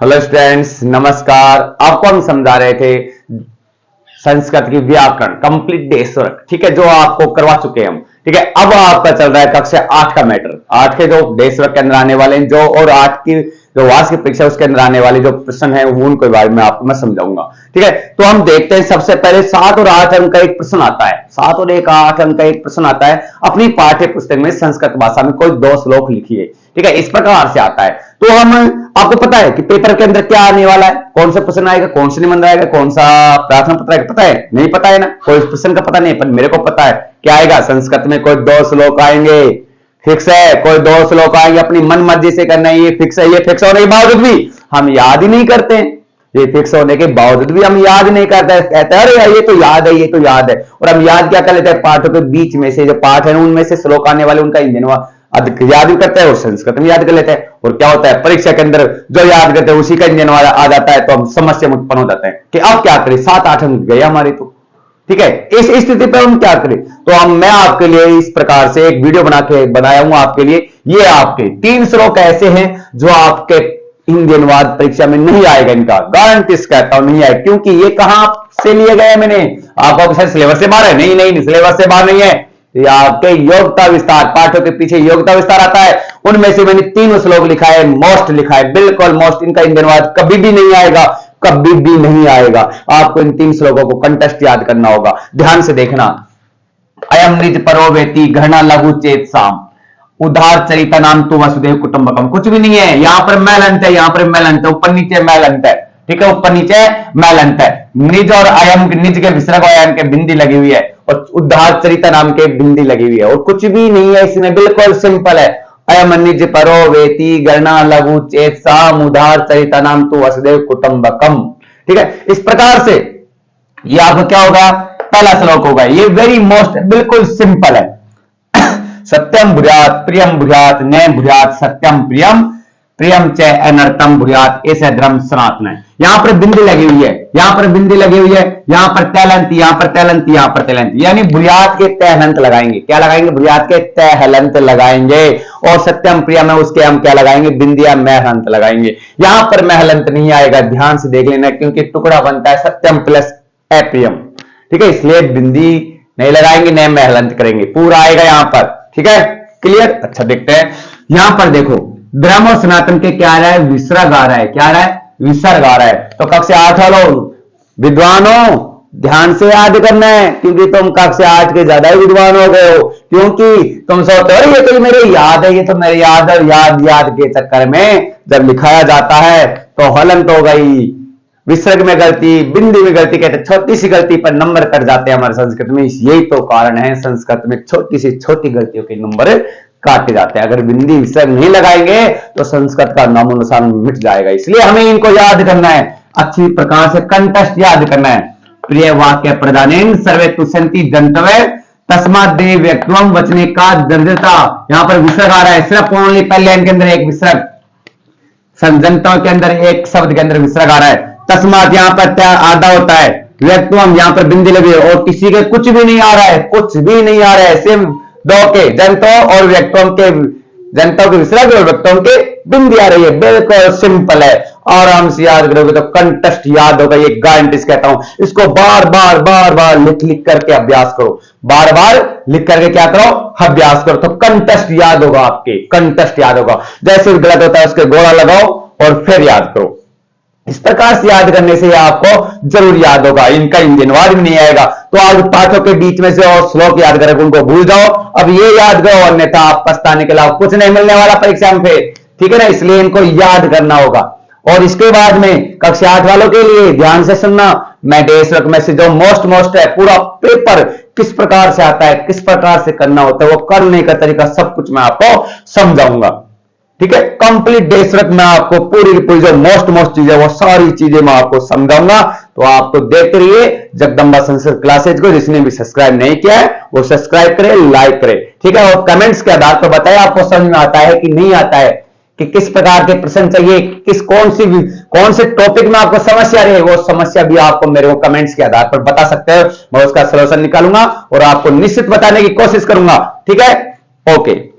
Hello students, नमस्कार। आपको हम समझा रहे थे संस्कृत की व्याकरण कंप्लीट देशवर्क, ठीक है, जो आपको करवा चुके हैं हम। ठीक है, अब आपका चल रहा है कक्षा 8 का मैटर। 8 के जो देशवर्क के अंदर आने वाले हैं, जो और 8 की जो वार्षिक परीक्षा उसके अंदर आने वाले जो प्रश्न है उनके बारे में आपको मैं समझाऊंगा। ठीक है, तो हम देखते हैं सबसे पहले 7 और 8 अंक का एक प्रश्न आता है। 7 और 8 अंक का एक प्रश्न आता है। अपनी पाठ्य पुस्तक में संस्कृत भाषा में कोई 2 श्लोक लिखिए। ठीक है, इस प्रकार से आता है। तो हम आपको पता है कि पेपर के अंदर क्या आने वाला है, कौन सा प्रश्न आएगा, कौन सा निबंध आएगा, कौन सा प्रार्थना पत्र आएगा, पता है? नहीं पता है ना, कोई प्रश्न का पता नहीं, पर मेरे को पता है क्या आएगा। संस्कृत में कोई 2 श्लोक आएंगे, फिक्स है। कोई 2 श्लोक आएंगे, अपनी मन मर्जी से करना है, ये फिक्स है। ये फिक्स होने के बावजूद भी हम याद ही नहीं करते हैं। ये फिक्स होने के बावजूद भी हम याद नहीं करते, कहते हैं अरे ये तो याद है, ये तो याद है। और हम याद क्या कर लेते हैं, पाठों के बीच में से जो पाठ है उनमें से श्लोक आने वाले उनका याद भी करते हैं और संस्कृत में याद कर लेते हैं। और क्या होता है, परीक्षा के अंदर जो याद करते हैं उसी का इंजन आ जाता है, तो हम समस्या में उत्पन्न हो जाते हैं कि अब क्या करें। 7-8 अंक गए हमारे तो। ठीक है, इस स्थिति पर हम क्या करें। तो मैं आपके लिए इस प्रकार से एक वीडियो बनाया हूं आपके लिए। ये आपके 3 श्लोक ऐसे हैं जो आपके इंडियन वाद परीक्षा में नहीं आएगा, इनका गारंटी कहता हूं नहीं आएगा। क्योंकि ये कहां से लिए गए मैंने आपको, सिलेबस से बाहर है? नहीं, सिलेबस से बाहर नहीं है। ये आपके योग्यता विस्तार, पाठों के पीछे योग्यता विस्तार आता है, उनमें से मैंने 3 श्लोक लिखा है, मोस्ट लिखा है, बिल्कुल मोस्ट। इनका इंडियन वाद कभी भी नहीं आएगा, कभी भी नहीं आएगा। आपको इन 3 श्लोकों को कंटेस्ट याद करना होगा। ध्यान से देखना। अयम निज परो वेति घृणा लघु चेत साम उदार चरिता नाम तु वसुदेव कुटुंबकम। कुछ भी नहीं है, यहां पर मैल अंत है, यहां पर मैल अंत है, ऊपर नीचे मैल अंत है। ठीक है, ऊपर नीचे मैल अंत है। निज और अयम, निज के विसर्ग और अयम के बिंदी लगी हुई है, और उद्धार चरिता नाम के बिंदी लगी हुई है, और कुछ भी नहीं है इसमें, बिल्कुल सिंपल है। अयम निज परो वेति गणना लघु चेत साम उदार चरिता नाम तु वसुदेव कुटुंबकम। ठीक है, इस प्रकार से ये आपका क्या होगा, पहला श्लोक होगा। ये वेरी मोस्ट बिल्कुल सिंपल है। सत्यम भुर्यात प्रियम भुर्यात नैम भुर्यात सत्यम प्रियम प्रियम च अनर्थम भुर्यात ऐसे धर्म सनातन है। यहां पर बिंदी लगी हुई है, यहां पर बिंदी लगी हुई है, यहां पर तैलंत, यहां पर तैलंत, यहां पर तैलंत, यानी भुर्यात के तहलंत लगाएंगे। क्या लगाएंगे? भुर्यात के तहलंत लगाएंगे। और सत्यम प्रियम है, उसके हम क्या लगाएंगे? बिंदिया महलंत लगाएंगे। यहां पर महलंत नहीं आएगा, ध्यान से देख लेना, क्योंकि टुकड़ा बनता है सत्यम प्लस अप्रियम। ठीक है, इसलिए बिंदी नहीं लगाएंगे, नहीं महलंत करेंगे, पूरा आएगा यहां पर। ठीक है, क्लियर? अच्छा, देखते हैं यहां पर देखो, धर्म और सनातन के क्या आ रहा है? विसर्ग आ रहा है। क्या आ रहा है? विसर्ग आ रहा है। तो कक्षा 8 वालों विद्वानों ध्यान से याद करना है, क्योंकि तुम कक्षा 8 के ज्यादा ही विद्वान हो गए हो। क्योंकि तुम सोचते हो ये तो मेरे याद है, ये तो मेरे याद है, याद के चक्कर में जब लिखाया जाता है तो हलंत हो गई, विसर्ग में गलती, बिंदी में गलती, कहते छोटी सी गलती पर नंबर कट जाते हैं हमारे संस्कृत में। यही तो कारण है, संस्कृत में छोटी सी छोटी गलतियों के नंबर काटे जाते हैं। अगर बिंदी विसर्ग नहीं लगाएंगे तो संस्कृत का नामो निशान मिट जाएगा। इसलिए हमें इनको याद करना है, अच्छी प्रकार से कंटेस्ट याद करना है। प्रिय वाक्य प्रधान सर्वे तुषंती जंतव्य तस्मात देव व्यक्तम वचने का दर्जता। यहां पर विसर्ग आ रहा है, सिर्फ ओनली पहले के अंदर एक विसर्ग, संजंतों के अंदर एक शब्द के अंदर विसर्ग आ रहा है। तस्मात यहां पर आधा होता है, व्यक्तम यहां पर बिंदी लगी है, और किसी के कुछ भी नहीं आ रहा है, कुछ भी नहीं आ रहा है, सिर्फ 2 के जंतों और व्यक्तों के, जनता के विसर्ग और व्यक्तों के बिंदी आ रही है। बिल्कुल सिंपल है, आराम से याद करोगे तो कंटेस्ट याद होगा, ये गारंटी कहता हूं। इसको बार बार लिख करके अभ्यास करो, बार बार लिख करके क्या करो? अभ्यास करो, तो कंटेस्ट याद होगा, आपके कंटेस्ट याद होगा। जैसे गलत होता है उसके गोला लगाओ और फिर याद करो। इस प्रकार से याद करने से आपको जरूर याद होगा। इनका इंडियन वाद भी नहीं आएगा। तो आज पाठों के बीच में से और श्लोक याद करें, उनको भूल जाओ, अब ये याद करो, अन्यथा आप पछताने के अलावा कुछ नहीं मिलने वाला परीक्षा में। ठीक है ना, इसलिए इनको याद करना होगा। और इसके बाद में कक्षा 8 वालों के लिए ध्यान से सुनना, मैं देशवर्क में से जो मोस्ट है, पूरा पेपर किस प्रकार से आता है, किस प्रकार से करना होता है, वो करने का तरीका सब कुछ मैं आपको समझाऊंगा। ठीक है, कंप्लीट देशवर्क में आपको पूरी जो मोस्ट चीजें, वो सारी चीजें मैं आपको समझाऊंगा। तो आप तो देखते रहिए जगदंबा संस्कृत क्लासेज को। जिसने भी सब्सक्राइब नहीं किया है वो सब्सक्राइब करे, लाइक करे। ठीक है, और कमेंट्स के आधार पर बताए आपको समझ में आता है कि नहीं आता है, कि किस प्रकार के प्रश्न चाहिए, कौन से टॉपिक में आपको समस्या रही है, वो समस्या भी आपको मेरे को कमेंट्स के आधार पर बता सकते हैं। मैं उसका सलूशन निकालूंगा और आपको निश्चित बताने की कोशिश करूंगा। ठीक है, ओके।